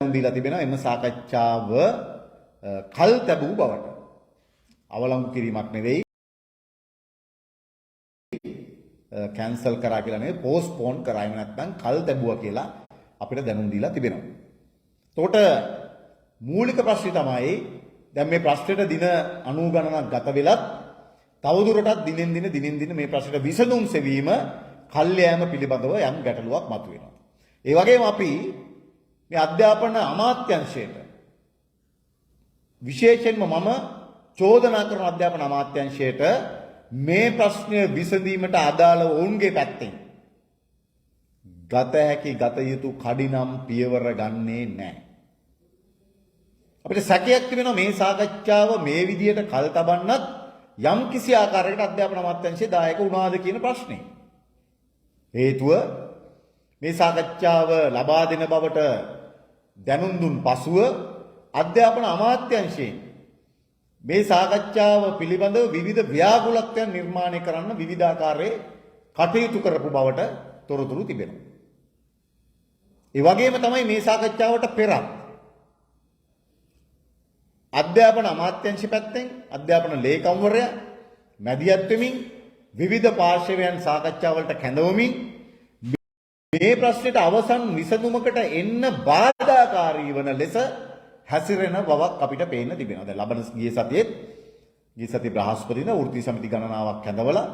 දීලා තිබෙනවා එම සාකච්ඡාව කල් තැබූ බවට. අවලංගු කිරීමක් නෙවෙයි, කැන්සල් කරා කියලා නෙවෙයි, පෝස්ට්පෝන් කරා. එහෙම නැත්නම් කල් තැබුවා කියලා අපිට දැනුම් දීලා තිබෙනවා. එතකොට මූලික ප්‍රශ්නේ තමයි දැන් මේ ප්‍රශ්නෙට දින 90 ගණනක් ගත වෙලත් තවදුරටත් දිනෙන් දින මේ ප්‍රශ්නෙට විසඳුම් සෙවීම කල්යෑම පිළිබඳව යම් ගැටලුවක් මතුවෙනවා. ඒ වගේම අපි මේ අධ්‍යාපන අමාත්‍යාංශයට විශේෂයෙන්ම මම චෝදනා කරන අධ්‍යාපන අමාත්‍යාංශයට මේ ප්‍රශ්නය විසඳීමට අදාළව ඔවුන්ගේ පැත්තෙන් ගත හැකි ගත යුතු කඩිනම් පියවර ගන්නේ නැහැ. අපිට සැකයක් තිබෙනවා මේ සාකච්ඡාව මේ විදියට කල් තබන්නත් යම් කිසි ආකාරයකට අධ්‍යාපන අමාත්‍යාංශය දායක වුණාද කියන ප්‍රශ්නේ. හේතුව මේ සාකච්ඡාව ලබා දෙන බවට දැනුම් දුන් පසුව අධ්‍යාපන අමාත්‍යාංශයෙන් මේ සාකච්ඡාව පිළිබඳව විවිධ ව්‍යාකූලත්වයන් නිර්මාණය කරන්න විවිධාකාරයේ කටයුතු කරපු බවට තොරතුරු තිබෙනවා. ඒ වගේම තමයි මේ සාකච්ඡාවට පෙරත් අධ්‍යාපන අමාත්‍යාංශ පැත්තෙන් අධ්‍යාපන ලේකම්වරයා මැදිහත් වෙමින් විවිධ පාර්ශවයන් සාකච්ඡාවලට කැඳවමින් මේ ප්‍රශ්නෙට අවසන් විසඳුමකට එන්න බාධාකාරී වන ලෙස හැසිරෙන බවක් අපිට පේන්න තිබෙනවා. දැන් ලබන ගිය සතියේ බ්‍රහස්පතින්දා වෘත්තීය සමිති ගණනාවක් හැඳවලා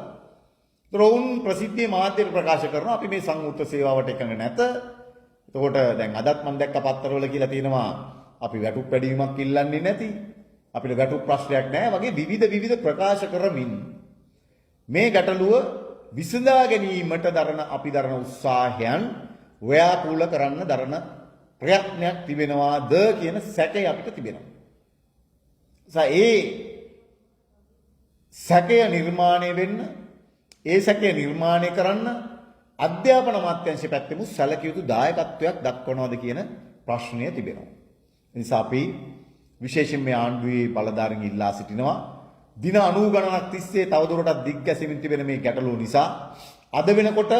රෝන් ප්‍රසිද්ධියේ මාධ්‍යයට ප්‍රකාශ කරනවා අපි මේ සංවෘත්ත සේවාවට එකඟ නැත. එතකොට දැන් අදත් මම දැක්ක පත්තරවල කියලා තියෙනවා අපි වැටුප් වැඩිවීමක් ඉල්ලන්නේ නැති. අපිට වැටුප් ප්‍රශ්නයක් නැහැ වගේ විවිධ ප්‍රකාශ කරමින් මේ ගැටලුව විසඳා ගැනීමට අපි දරන උත්සාහයන් ව්‍යාකූල කරන්න දරන ප්‍රයත්නයක් තිබෙනවාද කියන සැකය අපිට තිබෙනවා. ඒ සැකය නිර්මාණය වෙන්න, ඒ සැකය නිර්මාණය කරන්න අධ්‍යාපන අමාත්‍යාංශය පැත්තෙම සැලකිය යුතු දායකත්වයක් දක්වනවාද කියන ප්‍රශ්නය තිබෙනවා. ඒ නිසා අපි විශේෂයෙන් මේ ආණ්ඩුවේ බලධාරීන් ඉල්ලා සිටිනවා දින 90 ගණනක් තිස්සේ තවදුරටත් දිග්ගැසෙමින් තිබෙන මේ ගැටලුව නිසා අද වෙනකොට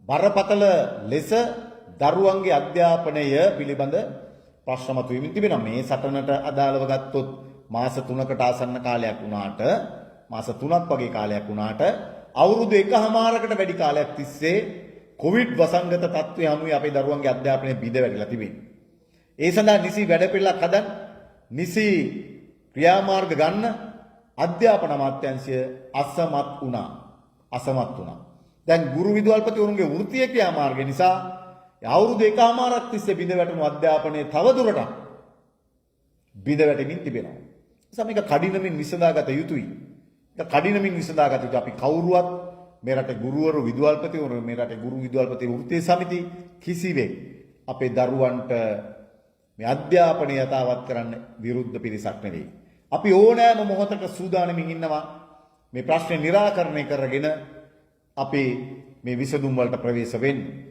බරපතල ලෙස දරුවන්ගේ අධ්‍යාපනය පිළිබඳ ප්‍රශ්න මතුවෙමින් තිබෙනවා. මේ සටනට අදාළව ගත්තොත් මාස 3කට ආසන්න කාලයක් වුණාට, මාස 3ක් වගේ කාලයක් වුණාට අවුරුදු 1කමාරකට වැඩි කාලයක් තිස්සේ කොවිඩ් වසංගත තත්ත්වය හමුවේ අපේ දරුවන්ගේ අධ්‍යාපනය බිඳ වැටිලා තිබෙනවා. ඒ සඳහා නිසි වැඩපිළිවෙලක් හදන්න, නිසි ක්‍රියාමාර්ග ගන්න අධ්‍යාපන අමාත්‍යාංශය අසමත් වුණා. දැන් ගුරු විදුහල්පතිවරුන්ගේ වෘත්තීය ක්‍රියාමාර්ගය නිසා අවුරුදු 1කමාරක් තිස්සේ බිඳ වැටුණු අධ්‍යාපනයේ තවදුරටත් බිඳ වැටෙමින් තිබෙනවා. නිසා මේක කඩිනමින් විසඳාගත යුතුයි. ඒක කඩිනමින් විසඳාගත යුතු අපි කවුරුවත් මේ රටේ ගුරුවරු විදුහල්පතිවරු මේ රටේ ගුරු විදුහල්පති වෘත්තීය සමිති කිසිවෙක් අපේ දරුවන්ට මේ අධ්‍යාපනය යථාවත් කරන්න විරුද්ධ පිරිසක් නෙවෙයි. අපි ඕනෑම මොහොතක සූදානමින් ඉන්නවා මේ ප්‍රශ්නේ निराකරණය කරගෙන අපි මේ විසඳුම් වලට ප්‍රවේශ වෙන්න.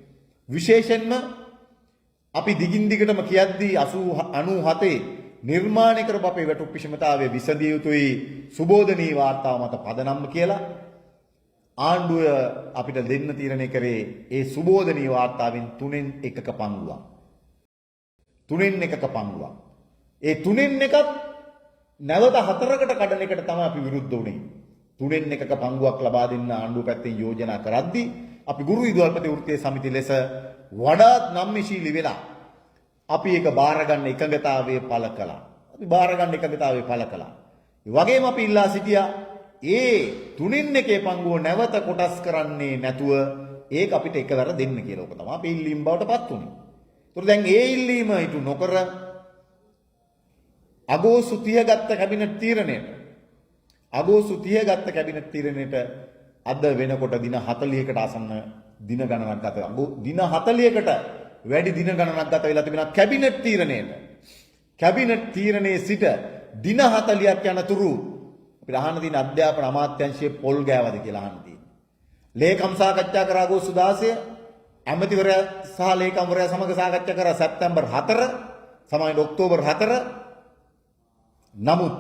විශේෂයෙන්ම අපි දිගින් දිගටම කියද්දී 97 නිර්මාණය කරපු අපේ වැටුප් විෂමතාවයේ විසඳිය යුතුයි සුබෝධනී වාර්තාව මත පදනම් කියලා ආණ්ඩුව අපිට දෙන්න තීරණය කරේ ඒ සුබෝධනී වාර්තාවෙන් 3න් 1ක පංගුවක්. 3න් 1ක පංගුවක්. ඒ 3න් 1ත් නැවත 4කට කඩන එකට තමයි අපි විරුද්ධ වුණේ. 3න් 1ක පංගුවක් ලබා දෙන්න ආණ්ඩුව පැත්තෙන් යෝජනා කරද්දී අපි ගුරු විදුහල්පති වෘත්තීය සමිති ලෙස වඩාත් නම්‍යශීලී වෙලා අපි ඒක බාර ගන්න එකඟතාවය පළ කළා. ඒ වගේම අපි ඉල්ලා සිටියා ඒ 3න් 1 පංගුව නැවත කොටස් කරන්නේ නැතුව ඒක අපිට එකවර දෙන්න කියලා. ඔක තමයි අපි ඉල්ලීම් බවට පත් වුණේ. ඒතර දැන් ඒ ඉල්ලීම ඊට නොකර අගෝස්තු 30 ගත්ත කැබිනට් තීරණයට අද වෙනකොට දින 40කට ආසන්න දින ගණනක් ගත වෙනවා. දින 40කට වැඩි දින ගණනක් ගත වෙලා තිබෙනවා කැබිනට් තීරණයට. කැබිනට් තීරණයේ සිට දින 40ක් යනතුරු අපිට අහන්න තියෙන අධ්‍යාපන අමාත්‍යාංශයේ පොල් ගෑවද කියලා අහන්න තියෙනවා. ලේකම් සාකච්ඡා කරා අගෝස්තු 16, ඇමතිවරයා සහ ලේකම්වරයා සමග සාකච්ඡා කරා සැප්තැම්බර් 4, සමහරවිට ඔක්තෝබර් 4. නමුත්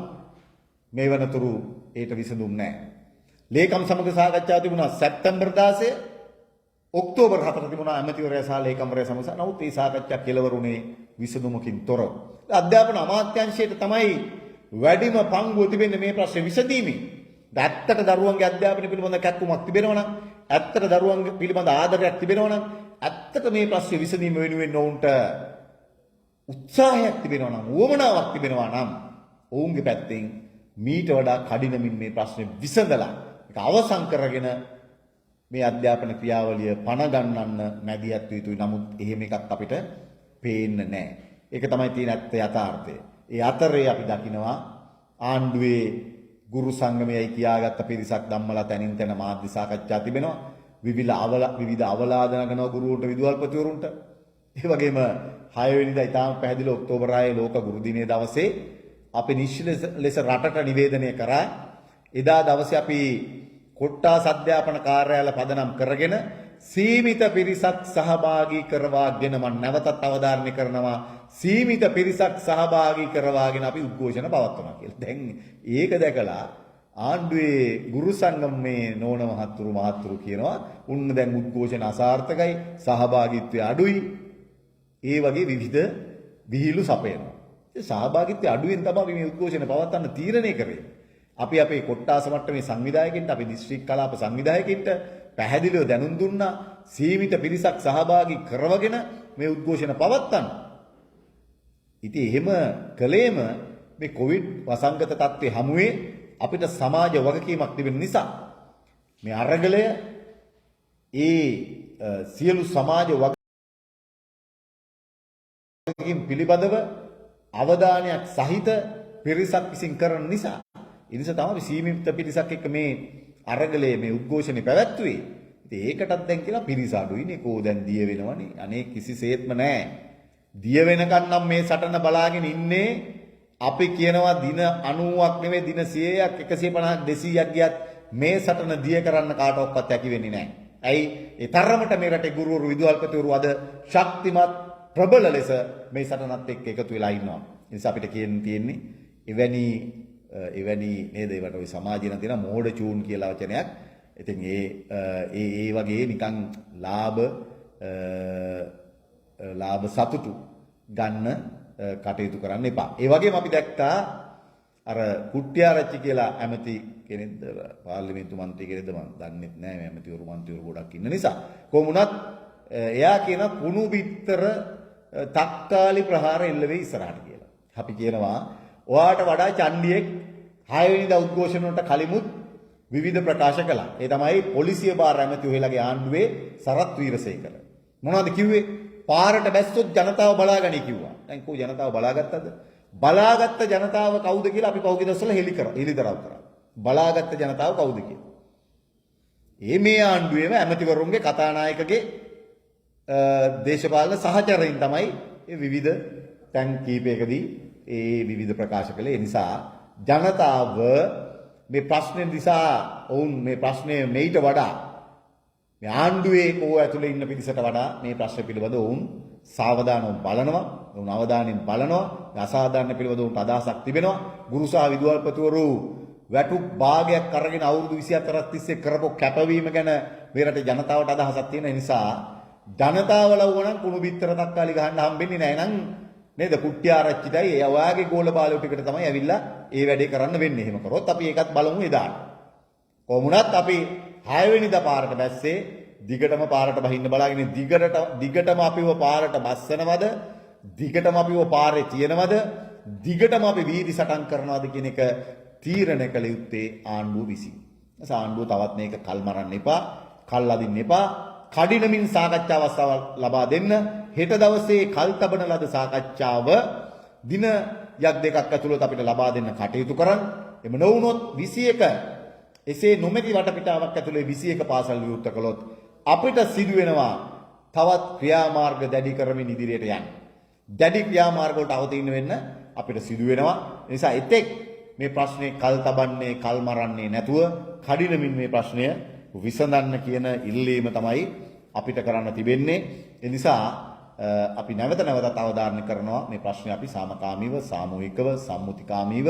මේ වනතුරු ඒට විසඳුම් නැහැ. ලේකම් සමග සාකච්ඡා තිබුණා සැප්තැම්බර් 16, ඔක්තෝබර් 4 තිබුණා ඇමතිවරයා සහ ලේකම්වරයා සමග. නමුත් මේ සාකච්ඡා කෙලවරුනේ විසඳුමකින් තොරව. අධ්‍යාපන අමාත්‍යාංශයට තමයි වැඩිම පංගුව තිබෙන්නේ මේ ප්‍රශ්නේ විසඳීමේ. ඇත්තට දරුවන්ගේ අධ්‍යාපනය පිළිබඳ කැක්කුමක් තිබෙනවා නම්, ඇත්තට දරුවන් පිළිබඳ ආදරයක් තිබෙනවා නම්, ඇත්තට මේ ප්‍රශ්නේ විසඳීම වෙනුවෙන් ඔවුන්ට උත්සාහයක් තිබෙනවා නම්, උවමනාවක් තිබෙනවා නම්, ඔවුන්ගේ පැත්තෙන් මීට වඩා කඩිනමින් මේ ප්‍රශ්නේ විසඳලා ඒක අවසන් කරගෙන මේ අධ්‍යාපන ක්‍රියාවලිය පණ ගන්නන්න මැදිහත් විය යුතුයි. නමුත් එහෙම එකක් අපිට පේන්නේ නැහැ. ඒක තමයි තියෙන ඇත්ත යථාර්ථය. ඒ අතරේ අපි දකිනවා ආණ්ඩුවේ ගුරු සංගමයයි කියාගත්ත පිරිසක් ධම්මලා තනින් තන මාධ්‍ය සාකච්ඡා තිබෙනවා. විවිධ අවලාද නගනවා ගුරුවරුන්ට විදුහල්පතිවරුන්ට. ඒ වගේම 6 වෙනිදා ඉතාම පැහැදිලි ඔක්තෝබර් 6 ලෝක ගුරු දිනයේ දවසේ අපි නිශ්චල ලෙස රටට නිවේදනය කරා. එදා දවසේ අපි කොට්ටාස් අධ්‍යාපන කාර්යාලය පදනම් කරගෙන සීමිත පිරිසක් සහභාගී කරවාගෙන මම නැවතත් අවධාරණය කරනවා සීමිත පිරිසක් සහභාගී කරවාගෙන අපි උද්ඝෝෂණ පවත්වනවා කියලා. දැන් ඒක දැකලා ආණ්ඩුවේ ගුරු සංගමයේ නෝන මහත්තුරු කියනවා උන්න දැන් උද්ඝෝෂණ අසාර්ථකයි සහභාගීත්වය අඩුයි. ඒ වගේ විවිධ විහිළු සපයනවා. ඒ සහභාගීත්වය අඩුවෙන් තමයි මේ උද්ඝෝෂණ පවත්වන්න තීරණය කරේ. අපි අපේ කොට්ටාස මට්ටමේ සංවිධායකින්ට අපි දිස්ත්‍රික් කලාප සංවිධායකින්ට පැහැදිලිව දැනුම් දුන්නා සීමිත පිරිසක් සහභාගී කරවගෙන මේ උද්ඝෝෂණ පවත්වන්න. ඉතින් එහෙම කළේම මේ කොවිඩ් වසංගත තත්ත්වයේ හමුවේ අපිට සමාජ වගකීමක් තිබෙන නිසා මේ අරගලය සියලු සමාජ වගකීම් පිළිබඳව අවධානයක් සහිත පිරිසක් විසින් කරන නිසා තමයි සීමිත පිරිසක් එක්ක මේ අරගලයේ මේ උද්ඝෝෂණය පැවැත්වුවේ. ඉතින් ඒකටත් දැන් කියලා පිරිස අඩුයිනේ කෝ දැන් දිය වෙනවනේ. අනේ කිසිසේත්ම නැහැ. දිය වෙනකන් නම් මේ සටන බලාගෙන ඉන්නේ අපි කියනවා දින 90ක් නෙවෙයි දින 100ක් 150ක් 200ක් ගියත් මේ සටන දිය කරන්න කාටවත් හැකි වෙන්නේ නැහැ. ඇයි? ඒ තරමට මේ රටේ ගුරුවරු විදුහල්පතිවරු අද ශක්තිමත් ප්‍රබල ලෙස මේ සටනත් එක්ක එකතු වෙලා ඉන්නවා. ඒ නිසා අපිට කියන්න තියෙන්නේ එවැනි නේද ඒවට ওই සමාජයෙන් තියෙන මෝඩ චූන් කියලා වචනයක්. ඉතින් ඒ වගේ නිකන් ලාභ සතුටු ගන්න කටයුතු කරන්න එපා. ඒ වගේම අපි දැක්කා අර කුට්ටිආරච්චි කියලා ඇමති කෙනෙක්ද පාර්ලිමේන්තු මන්ත්‍රී කෙනෙක්ද මම දන්නේ නැහැ. මේ ඇමතිවරු මන්ත්‍රීවරු ගොඩක් ඉන්න නිසා. කොහොම වුණත් එයා කියන කුණු බිත්තර තක්කාලි ප්‍රහාර එල්ල වෙයි ඉස්සරහට කියලා. අපි කියනවා ඔයාට වඩා චණ්ඩියෙක් 6 වෙනිදා උද්ඝෝෂණ වලට කලිමුත් විවිධ ප්‍රකාශ කළා. ඒ තමයි පොලිසිය බාර ඇමති ඔහෙලගේ ආණ්ඩුවේ සරත් වීරසේකර. මොනවද කිව්වේ? පාරට බැස්සොත් ජනතාව බලාගනි කිව්වා. දැන් කෝ ජනතාව බලාගත්තද? බලාගත්ත ජනතාව කවුද කියලා අපි පහුගිය දවස්වල හෙළිදරව් කරා. බලාගත්ත ජනතාව කවුද කියලා. මේ ආණ්ඩුවේම ඇමතිවරුන්ගේ කතානායකගේ දේශපාලන සහචරයින් තමයි විවිධ තැන් කීපයකදී විවිධ ප්‍රකාශ කළේ. ඒ නිසා ජනතාව මේ ප්‍රශ්නේ නිසා ඔවුන් මේ ප්‍රශ්නේ මෙයිට වඩා මේ ආණ්ඩුවේ කෝ ඇතුලේ ඉන්න පිරිසට වඩා මේ ප්‍රශ්න පිළිබඳව ඔවුන් සාවධානව බලනවා. ඔවුන් අවධානයෙන් බලනවා. මේ අසාධාරණ පිළිබඳව උන්ට අදහසක් තිබෙනවා. ගුරු සහ විදුහල්පතිවරු වැටුප් භාගයක් අරගෙන අවුරුදු 24ක් තිස්සේ කරපු කැපවීම ගැන මේ රටේ ජනතාවට අදහසක් තියෙන නිසා ජනතාව ලව්ව නම් කුණු බිත්තර තක්කාලි ගහන්න හම්බෙන්නේ නැහැ නම් නේද? කුට්ටිආරච්චිටයි ඒ ඔයාගේ ගෝල බාලයෝ ටිකට තමයි ඇවිල්ලා ඒ වැඩේ කරන්න වෙන්නේ. එහෙම කරොත් අපි ඒකත් බලමු එදාට. කොහොමුණත් අපි 6 වෙනිදා පාරට බැස්සේ දිගටම පාරට බහින්න බලාගෙන දිගටම අපිව පාරට බස්සනවද? දිගටම අපිව පාරේ තියනවද? දිගටම අපි වීදි සටන් කරනවද කියන එක තීරණය කළ යුත්තේ ආණ්ඩුව විසින්. ආණ්ඩුව තවත් මේක කල් මරන්න එපා, කල් අදින්න එපා. කඩිනමින් සාකච්ඡා අවස්ථාවක් ලබා දෙන්න. හෙට දවසේ කල් තබන ලද සාකච්ඡාව දිනයක් දෙකක් ඇතුළත අපිට ලබා දෙන්න කටයුතු කරන්න. එම නොවුනොත් 21 එසේ නොමැති වටපිටාවක් ඇතුළේ 21 පාසල් විවෘත කළොත් අපිට සිදු වෙනවා තවත් ක්‍රියාමාර්ග දැඩි කරමින් ඉදිරියට යන්න. දැඩි ක්‍රියාමාර්ග වලට අවතීර්ණ වෙන්න අපිට සිදු වෙනවා. ඒ නිසා එතෙක් මේ ප්‍රශ්නේ කල් තබන්නේ කල් මරන්නේ නැතුව කඩිනමින් මේ ප්‍රශ්නය විසඳන්න කියන ඉල්ලීම තමයි අපිට කරන්න තිබෙන්නේ. ඒ නිසා අපි නැවතත් අවධාරණය කරනවා මේ ප්‍රශ්නේ අපි සාමකාමීව, සාමූහිකව, සම්මුතිකාමීව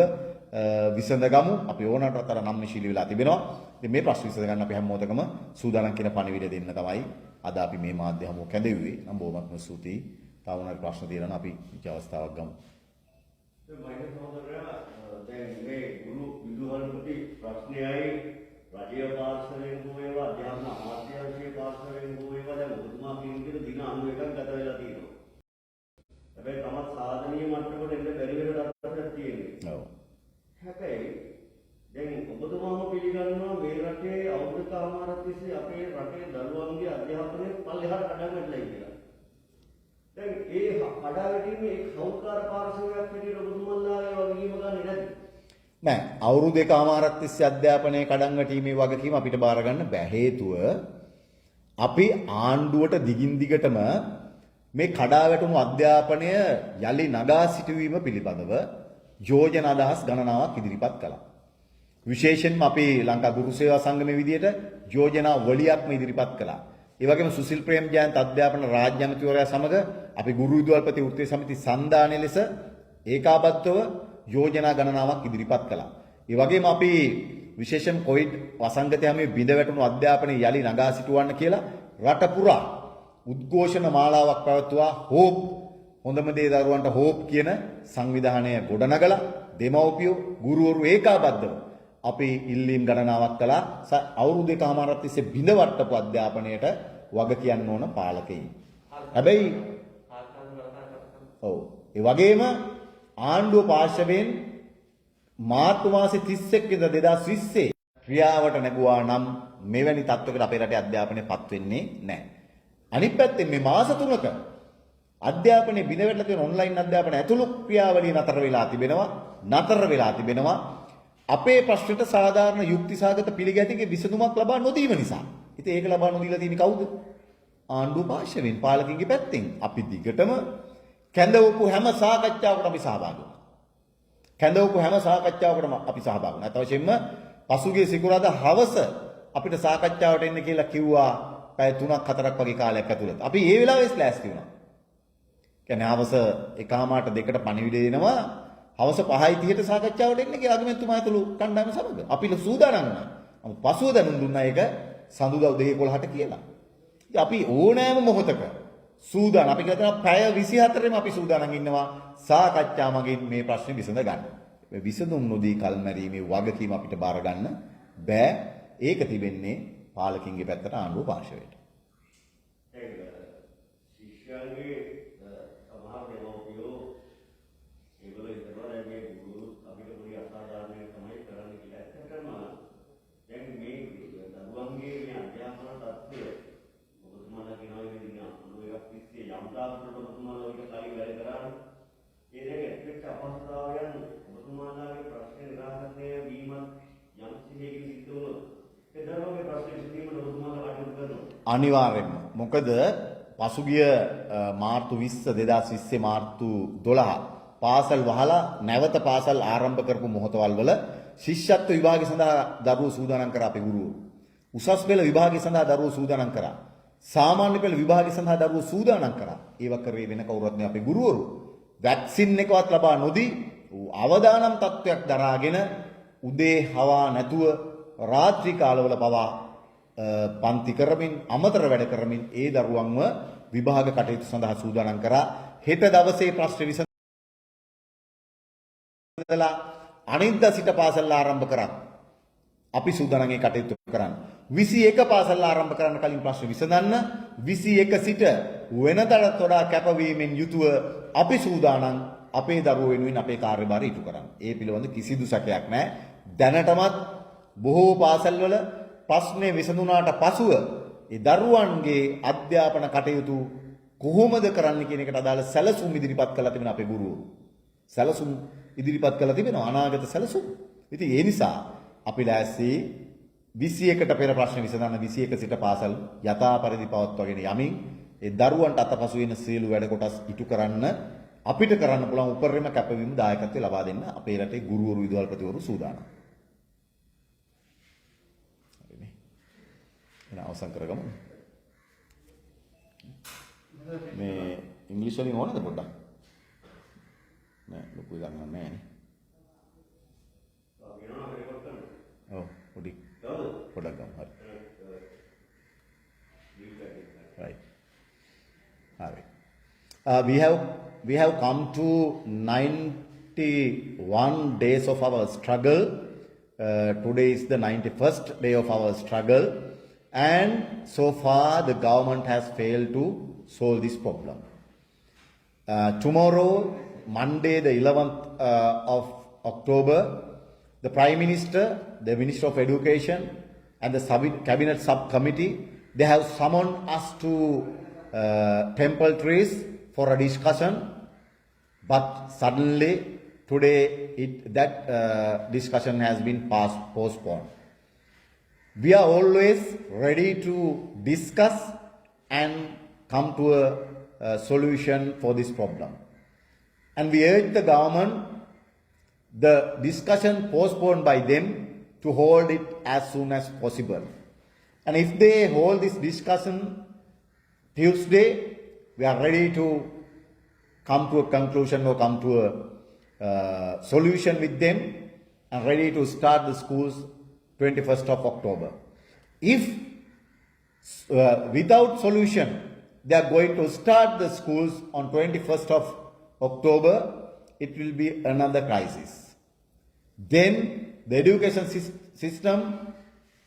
විසඳගමු. අපි ඕනකට අතර නම්‍යශීලී වෙලා තිබෙනවා. ඉතින් මේ ප්‍රශ්න විසඳ ගන්න අපි හැම මොහොතකම සූදානම් කියන පණිවිඩය දෙන්න තමයි අද අපි මේ මාධ්‍ය හමුව කැඳෙව්වේ. නම් බොහොමත්ම ස්තුතියි. තව උනාට ප්‍රශ්න තියෙනවා නම් අපි මේ අවස්ථාවක් ගමු. මයික සහෝදරයා දැන් මේ ගුරු විදුහල්පති ප්‍රශ්නයයි රජයේ පාර්ශවයෙන් හෝ ඒවා අධ්‍යාපන අමාත්‍යාංශයේ පාර්ශවයෙන් හෝ ඒවා දැන් ඔබතුමා කියන දින 91ක් ගත වෙලා තියෙනවා. හැබැයි තමත් සාධනීය මට්ටමකට එන්න බැරි වෙන තත්ත්වයක් තියෙනවා. ඔව්. හැබැයි දැන් ඔබතුමාම පිළිගන්නවා මේ රටේ අවුරුදු කමාරක් තිස්සේ අපේ රටේ දරුවන්ගේ අධ්‍යාපනය පල්ලෙහාට කඩාවැටලා ඉන්නවා. දැන් ඒ කඩාවැටීමේ සෞකාර පාර්ශවයක් හැටියට ඔබතුමාලා ඒ වගකීම ගන්නේ නැද්ද? නෑ අවුරුදු දෙකමාරක් තිස්සේ අධ්‍යාපනයේ කඩන් වැටීමේ වගකීම අපිට බාර ගන්න බෑ. හේතුව අපි ආණ්ඩුවට දිගින් දිගටම මේ කඩාවැටුණු අධ්‍යාපනය යලි නගා සිටුවීම පිළිබඳව යෝජනා අදහස් ගණනාවක් ඉදිරිපත් කළා. විශේෂයෙන්ම අපි ලංකා ගුරු සේවා සංගමයේ විදියට යෝජනා වලියක්ම ඉදිරිපත් කළා. ඒ වගේම සුසිල් ප්‍රේම්ජයන්ත අධ්‍යාපන රාජ්‍ය ඇමතිවරයා සමග අපි ගුරු විදුහල්පති වෘත්තීය සමිති සංධානයේ ලෙස ඒකාබද්ධව යෝජනා ගණනාවක් ඉදිරිපත් කළා. ඒ වගේම අපි විශේෂයෙන් කොවිඩ් වසංගතය හැම බිඳ වැටුණු අධ්‍යාපනය යලි නගා සිටුවන්න කියලා රට පුරා උද්ඝෝෂණ මාලාවක් පැවැත්වුවා. හෝප් හොඳම දේ දරුවන්ට හෝප් කියන සංවිධානය ගොඩනගලා දෙමව්පියෝ ගුරුවරු ඒකාබද්ධව අපි ඉල්ලීම් ගණනාවක් කළා. අවුරුදු දෙකමාරක් තිස්සේ බිඳ වට්ටපු අධ්‍යාපනයට වග කියන්න ඕන පාලකයින්. හැබැයි ඔව් ඒ වගේම ආණ්ඩුව පාර්ශවයෙන් මාර්තු මාසේ 31 වෙනිදා 2020 ක්‍රියාවට නැගුවා නම් මෙවැනි තත්ත්වයකට අපේ රටේ අධ්‍යාපනයපත් වෙන්නේ නැහැ. අනිත් පැත්තෙන් මේ මාස 3ක අධ්‍යාපනයේ බිඳ වැටලා තියෙන ඔන්ලයින් අධ්‍යාපන ඇතුළු ක්‍රියාවලිය නතර වෙලා තිබෙනවා. අපේ ප්‍රශ්නෙට සාධාරණ යුක්තිසහගත පිළිගැටීමේ විසඳුමක් ලබා නොදීම නිසා. ඉතින් ඒක ලබා නොදීලා තියෙන්නේ කවුද? ආණ්ඩුව පාර්ශවයෙන් පාලකයින්ගේ පැත්තෙන්. අපි දිගටම කැඳවපු හැම සාකච්ඡාවකටම අපි සහභාගී වුණා. අතවශ්‍යයෙන්ම පසුගිය සිකුරාදා හවස අපිට සාකච්ඡාවට එන්න කියලා කිව්වා. පැය 3ක් 4ක් වගේ කාලයක් ඇතුළත. අපි ඒ වෙලාවෙත් ලෑස්ති වුණා. කියන්නේ හවස 1:00ට 2ට පණිවිඩය දෙනවා. හවස 5:30ට සාකච්ඡාවට එන්න කියලා අගමැතිතුමා ඇතුළු කණ්ඩායම සමග අපි සූදානම් වුණා. පසුව දැනුම් දුන්නා ඒක සඳුදා උදේ 11ට කියලා. ඉතින් අපි ඕනෑම මොහොතක සූදානම්. අපි කියලා තියෙනවා පැය 24ෙම අපි සූදානම් ඉන්නවා සාකච්ඡා මගින් මේ ප්‍රශ්නේ විසඳ ගන්න. මේ විසඳුම් නොදී කල්මැරීමේ වගකීම අපිට බාර ගන්න බෑ. ඒක තිබෙන්නේ පාලකින්ගේ පැත්තට ආණ්ඩුව පාර්ශවයට. ශිෂ්‍යයන්ගේ සමහර දෙමව්පියෝ ඒගොල්ලෝ ඉතලා මේ ගුරු අපිට පොඩි අසාධාරණයක් තමයි කරන්න කියලා. ඇත්තටම දැන් මේ දරුවන්ගේ මේ අධ්‍යාපන තත්ත්වය ඔබතුමාලා කියනවා මේ දින 91ක් තිස්සේ යම් තාක්ෂණ ඔබතුමාලා ඔය කාලේ වැඩ කරානේ. ඒ දෙක එක්ක අපහසුතාවයන් ඔබතුමාලාගේ ප්‍රශ්න නිරාකරණය වීමත් යම් සිහියකින් සිද්ධ වුණොත් ඒ දරුවන්ගේ ප්‍රශ්න විසඳීමට ඔබතුමාලා කටයුතු කරනවා. අනිවාර්යෙන්ම. මොකද පසුගිය මාර්තු 20 2020 මාර්තු 12 පාසල් වහලා නැවත පාසල් ආරම්භ කරපු මොහොතවල් වල ශිෂ්‍යත්ව විභාගය සඳහා දරුවෝ සූදානම් කරා අපේ ගුරුවරු. උසස් පෙළ විභාගය සඳහා දරුවෝ සූදානම් කරා. සාමාන්‍ය පෙළ විභාගය සඳහා දරුවෝ සූදානම් කරා. ඒව කරේ වෙන කවුරුත් නෙවෙයි අපේ ගුරුවරු. වැක්සින් එකවත් ලබා නොදී අවදානම් තත්වයක් දරාගෙන උදේ හවා නැතුව රාත්‍රී කාලවල පවා පන්ති කරමින් අමතර වැඩ කරමින් ඒ දරුවන්ව විභාග කටයුතු සඳහා සූදානම් කරා. හෙට දවසේ ප්‍රශ්න විසඳලා අනිද්දා සිට පාසල් ආරම්භ කරා. අපි සූදානම් ඒ කටයුතු කරන්න. 21 පාසල් ආරම්භ කරන්න කලින් ප්‍රශ්න විසඳන්න 21 සිට වෙනදටත් වඩා කැපවීමෙන් යුතුව අපි සූදානම් අපේ දරුවෝ වෙනුවෙන් අපේ කාර්යභාරය ඉටු කරන්න. ඒ පිළිබඳ කිසිදු සැකයක් නැහැ. දැනටමත් බොහෝ පාසල්වල ප්‍රශ්නේ විසඳුණාට පසුව ඒ දරුවන්ගේ අධ්‍යාපන කටයුතු කොහොමද කරන්න කියන එකට අදාළ සැලසුම් ඉදිරිපත් කළා තිබෙන අපේ ගුරුවරු. සැලසුම් ඉදිරිපත් කළා තිබෙනවා අනාගත සැලසුම්. ඉතින් ඒ නිසා අපි ලෑස්ති 21ට පෙර ප්‍රශ්න විසඳන්න 21 සිට පාසල් යථා පරිදි පවත්වාගෙන යමින් ඒ දරුවන්ට අතපසු වෙන සියලු වැඩ කොටස් ඉටු කරන්න අපිට කරන්න පුළුවන් උපරිම කැපවීම දායකත්වය ලබා දෙන්න අපේ රටේ ගුරුවරු විදුහල්පතිවරු සූදානම්. අවසන් කරගමු. මේ ඉංග්‍රීසි වලින් ඕනද පොඩ්ඩක්? නෑ ලොකු එකක් නෑ නේ. ඔව් පොඩි. පොඩ්ඩක් ගමු. හරි. right. හරි. we have come to 91 days of our struggle. Today is the 91st day of our struggle, and so far the government has failed to solve this problem. Tomorrow, Monday, the 11th of October, the Prime Minister, the Minister of Education, and the Cabinet Subcommittee, they have summoned us to Temple Trees for a discussion, but suddenly today that discussion has been postponed. We are always ready to discuss and come to a solution for this problem. And we urge the government, the discussion postponed by them, to hold it as soon as possible. And if they hold this discussion Tuesday, we are ready to come to a conclusion or come to a solution with them and ready to start the schools 21st of October. If without solution, they are going to start the schools on 21st of October, it will be another crisis. Then the education system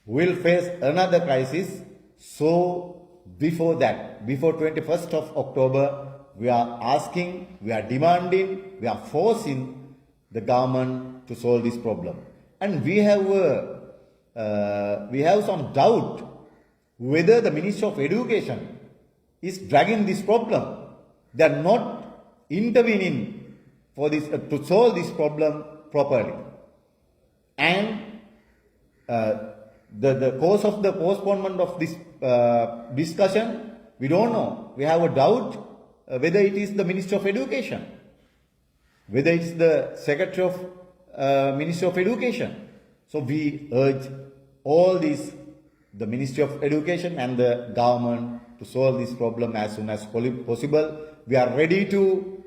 will face another crisis. So before that, before 21st of October, we are asking, we are demanding, we are forcing the government to solve this problem. And we have some doubt whether the Ministry of Education is dragging this problem. They are not intervening for this to solve this problem properly. And the cause of the postponement of this discussion, we don't know. We have a doubt whether it is the Ministry of Education, whether it is the Secretary of Ministry of Education. So we urge all these, the Ministry of Education and the government, to solve this problem as soon as possible. We are ready to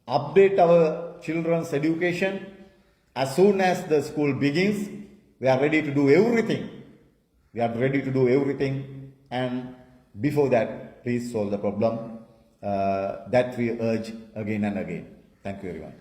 update our children's education as soon as the school begins. We are ready to do everything. We are ready to do everything, and before that, please solve the problem. That we urge again and again. Thank you very much.